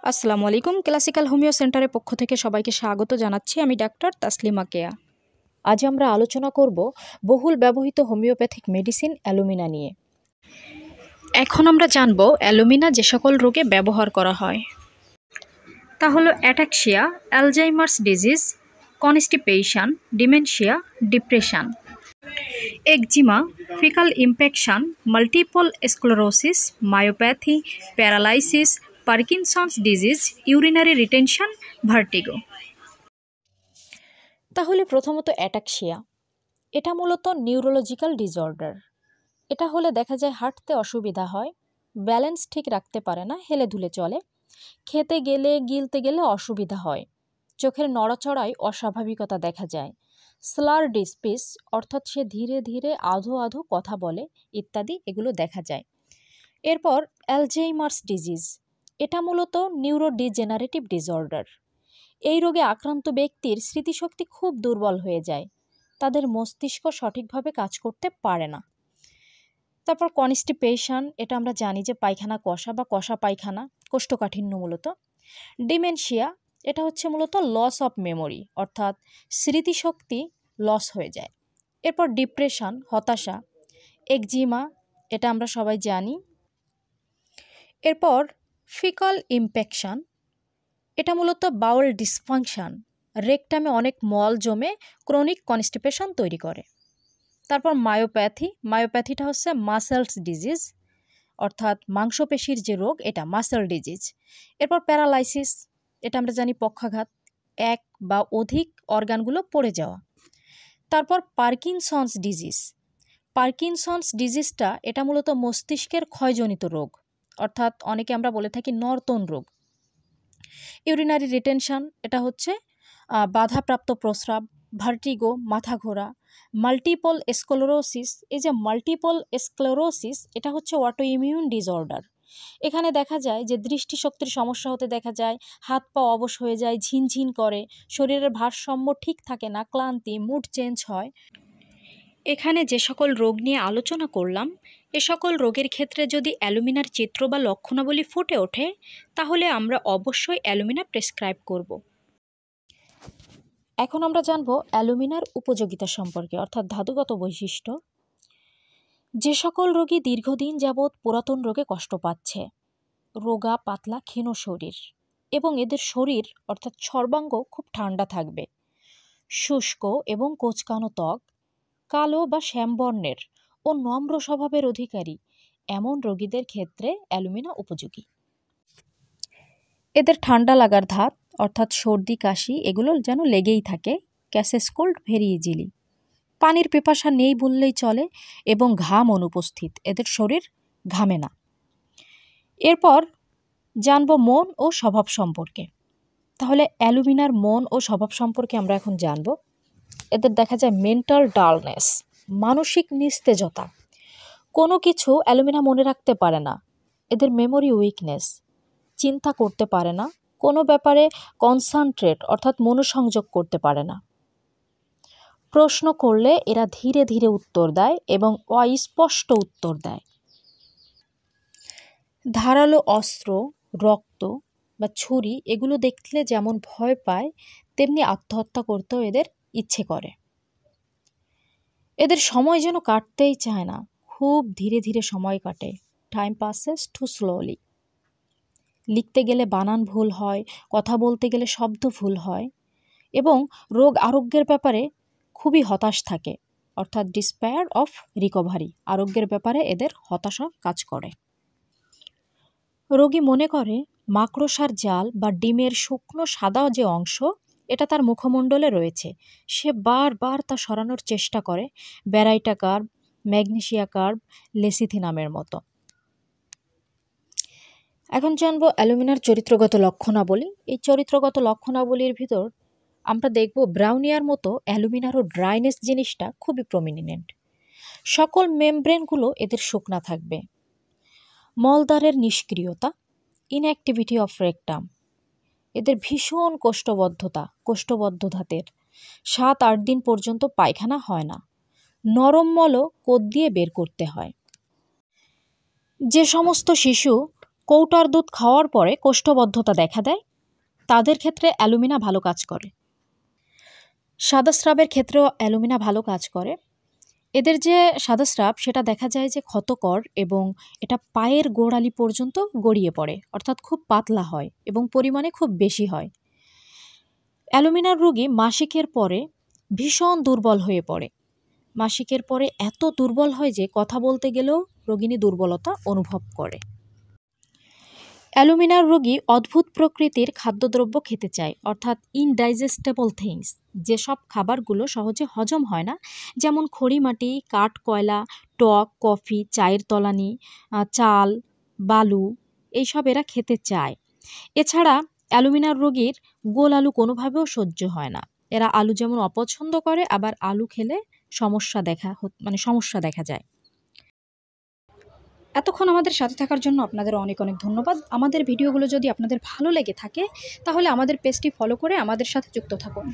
আসসালামু আলাইকুম। Classical homeo সেন্টারের পক্ষ থেকে সবাইকে স্বাগত জানাচ্ছি। আমি ডাক্তার তাসলিমা কেয়া। আজ আমরা আলোচনা করব বহুল ব্যবহৃত হোমিওপ্যাথিক মেডিসিন অ্যালুমিনা নিয়ে। এখন আমরা জানব অ্যালুমিনা যে সকল রোগে ব্যবহার করা হয়। তা হলো ataxia, Alzheimer's disease, constipation, dementia, depression, eczema, faecal infection, multiple sclerosis, myopathy, paralysis, Parkinson's disease, urinary retention, vertigo. তাহলে প্রথমত অ্যাটাক্সিয়া, এটা মূলত নিউরোলজিক্যাল ডিসঅর্ডার। এটা হলে দেখা যায় হাঁটতে অসুবিধা হয়, ব্যালেন্স ঠিক রাখতে পারে না, হেলে ধুলে চলে, খেতে গেলে গিলতে গেলে অসুবিধা হয়, চোখের নড়াচড়ায় অস্বাভাবিকতা দেখা যায়, স্লার ডিসপিস অর্থাৎ সে ধীরে ধীরে আধো আধো কথা বলে ইত্যাদি এগুলো দেখা যায়। এরপর অ্যালজাইমার্স ডিজিজ, এটা মূলত নিউরোডিজেনারেটিভ ডিসঅর্ডার। এই রোগে আক্রান্ত ব্যক্তির স্মৃতিশক্তি খুব দুর্বল হয়ে যায়, তাদের মস্তিষ্ক সঠিকভাবে কাজ করতে পারে না। তারপর কনস্টিপেশন, এটা আমরা জানি যে পায়খানা কষা বা কষা পায়খানা, কোষ্ঠকাঠিন্য মূলত। ডিমেনশিয়া, এটা হচ্ছে মূলত লস অফ মেমোরি, অর্থাৎ স্মৃতিশক্তি লস হয়ে যায়। এরপর ডিপ্রেশন, হতাশা। একজিমা, এটা আমরা সবাই জানি। এরপর ফিকাল ইনফেকশন, এটা মূলত বাউল ডিসফাংশন, রেকটামে অনেক মল জমে ক্রনিক কনস্টিপেশন তৈরি করে। তারপর মায়োপ্যাথি, মায়োপ্যাথিটা হচ্ছে মাসেলস ডিজিজ, অর্থাৎ মাংসপেশির যে রোগ, এটা মাসেল ডিজিজ। এরপর প্যারালাইসিস, এটা আমরা জানি পক্ষাঘাত, এক বা অধিক অর্গানগুলো পড়ে যাওয়া। তারপর পার্কিনসন্স ডিজিজ, পার্কিনসন্স ডিজিজটা এটা মূলত মস্তিষ্কের ক্ষয়জনিত রোগ, অর্থাৎ অনেকে আমরা বলে থাকি নর্তন রোগ। ইউরিনারি রিটেনশন, এটা হচ্ছে বাধাপ্রাপ্ত প্রস্রাব, ভার্টিগো, মাথা ঘোরা। মাল্টিপল স্ক্লেরোসিস, এই যে মাল্টিপল স্ক্লেরোসিস, এটা হচ্ছে অটো ইমিউন ডিসঅর্ডার। এখানে দেখা যায় যে দৃষ্টিশক্তির সমস্যা হতে দেখা যায়, হাত পা অবশ হয়ে যায়, ঝিনঝিন করে, শরীরের ভারসাম্য ঠিক থাকে না, ক্লান্তি, মুড চেঞ্জ হয়। এখানে যে সকল রোগ নিয়ে আলোচনা করলাম, এ সকল রোগের ক্ষেত্রে যদি অ্যালুমিনার চিত্র বা লক্ষণাবলী ফুটে ওঠে, তাহলে আমরা অবশ্যই অ্যালুমিনা প্রেসক্রাইব করব। এখন আমরা জানব অ্যালুমিনার উপযোগিতা সম্পর্কে, অর্থাৎ ধাতুগত বৈশিষ্ট্য। যে সকল রোগী দীর্ঘদিন যাবৎ পুরাতন রোগে কষ্ট পাচ্ছে, রোগা পাতলা ক্ষীণ শরীর, এবং এদের শরীর অর্থাৎ সর্বাঙ্গ খুব ঠান্ডা থাকবে, শুষ্ক এবং কোঁচকানো ত্বক, কালো বা শ্যামবর্ণের ও নম্র স্বভাবের অধিকারী, এমন রোগীদের ক্ষেত্রে অ্যালুমিনা উপযোগী। এদের ঠান্ডা লাগার ধাত অর্থাৎ সর্দি কাশি এগুলো যেন লেগেই থাকে, ক্যাসেস কোল্ড ভেরি ইজিলি, পানির পিপাসা নেই বললেই চলে, এবং ঘাম অনুপস্থিত, এদের শরীর ঘামে না। এরপর জানব মন ও স্বভাব সম্পর্কে। তাহলে অ্যালুমিনার মন ও স্বভাব সম্পর্কে আমরা এখন জানব। এদের দেখা যায় মেন্টাল ডালনেস, মানসিক নিস্তেজতা, কোনো কিছু অ্যালুমিনা মনে রাখতে পারে না। এদের মেমোরি উইকনেস, চিন্তা করতে পারে না, কোনো ব্যাপারে কনসেন্ট্রেট অর্থাৎ মনোসংযোগ করতে পারে না। প্রশ্ন করলে এরা ধীরে ধীরে উত্তর দেয় এবং অস্পষ্ট উত্তর দেয়। ধারালো অস্ত্র, রক্ত বা ছুরি এগুলো দেখলে যেমন ভয় পায়, তেমনি আত্মহত্যা করতেও এদের ইচ্ছে করে। এদের সময় যেন কাটতেই চায় না, খুব ধীরে ধীরে সময় কাটে, টাইম পাসেস টু স্লোলি। লিখতে গেলে বানান ভুল হয়, কথা বলতে গেলে শব্দ ভুল হয়, এবং রোগ আরোগ্যের ব্যাপারে খুবই হতাশ থাকে, অর্থাৎ ডিসপেয়ার অফ রিকভারি, আরোগ্যের ব্যাপারে এদের হতাশা কাজ করে। রোগী মনে করে মাকড়সার জাল বা ডিমের শুকনো সাদা যে অংশ, এটা তার মুখমণ্ডলে রয়েছে, সে বারবার তা সরানোর চেষ্টা করে, ব্যারাইটা কার্ভ, ম্যাগনেসিয়া কার্ভ, লেসিথিনামের মতো। এখন জানবো অ্যালুমিনার চরিত্রগত লক্ষণাবলী। এই চরিত্রগত লক্ষণাবলীর ভিতর আমরা দেখব ব্রাউনিয়ার মতো অ্যালুমিনারও ড্রাইনেস জিনিসটা খুবই প্রমিনেন্ট। সকল মেমব্রেনগুলো এদের শুকনা থাকবে। মলদ্বারের নিষ্ক্রিয়তা, ইনঅ্যাক্টিভিটি অফ রেকটাম, এদের ভীষণ কোষ্ঠবদ্ধ ধাতের, 7-8 দিন পর্যন্ত পায়খানা হয় না, নরম মলও কোদ দিয়ে বের করতে হয়। যে সমস্ত শিশু কৌটার দুধ খাওয়ার পরে কোষ্ঠবদ্ধতা দেখা দেয়, তাদের ক্ষেত্রে অ্যালুমিনা ভালো কাজ করে। সাদা স্রাবের ক্ষেত্রেও অ্যালুমিনা ভালো কাজ করে। এদের যে সাদা স্রাব সেটা দেখা যায় যে ক্ষতকর এবং এটা পায়ের গোড়ালি পর্যন্ত গড়িয়ে পড়ে, অর্থাৎ খুব পাতলা হয় এবং পরিমাণে খুব বেশি হয়। অ্যালুমিনার রোগী মাসিকের পরে ভীষণ দুর্বল হয়ে পড়ে। মাসিকের পরে এত দুর্বল হয় যে কথা বলতে গেলেও রোগিণী দুর্বলতা অনুভব করে। অ্যালুমিনার রোগী অদ্ভুত প্রকৃতির খাদ্যদ্রব্য খেতে চায়, অর্থাৎ ইনডাইজেস্টেবল থিংস, যেসব খাবারগুলো সহজে হজম হয় না, যেমন খড়িমাটি, কাঠ কয়লা, টক, কফি, চায়ের তলানি, চাল, বালু, এইসব এরা খেতে চায়। এছাড়া অ্যালুমিনার রোগীর গোল আলু কোনোভাবেও সহ্য হয় না। এরা আলু যেমন অপছন্দ করে, আবার আলু খেলে সমস্যা দেখা যায়। এতক্ষণ আমাদের সাথে থাকার জন্য আপনাদের অনেক অনেক ধন্যবাদ। আমাদের ভিডিওগুলো যদি আপনাদের ভালো লেগে থাকে তাহলে আমাদের পেজটি ফলো করে আমাদের সাথে যুক্ত থাকুন।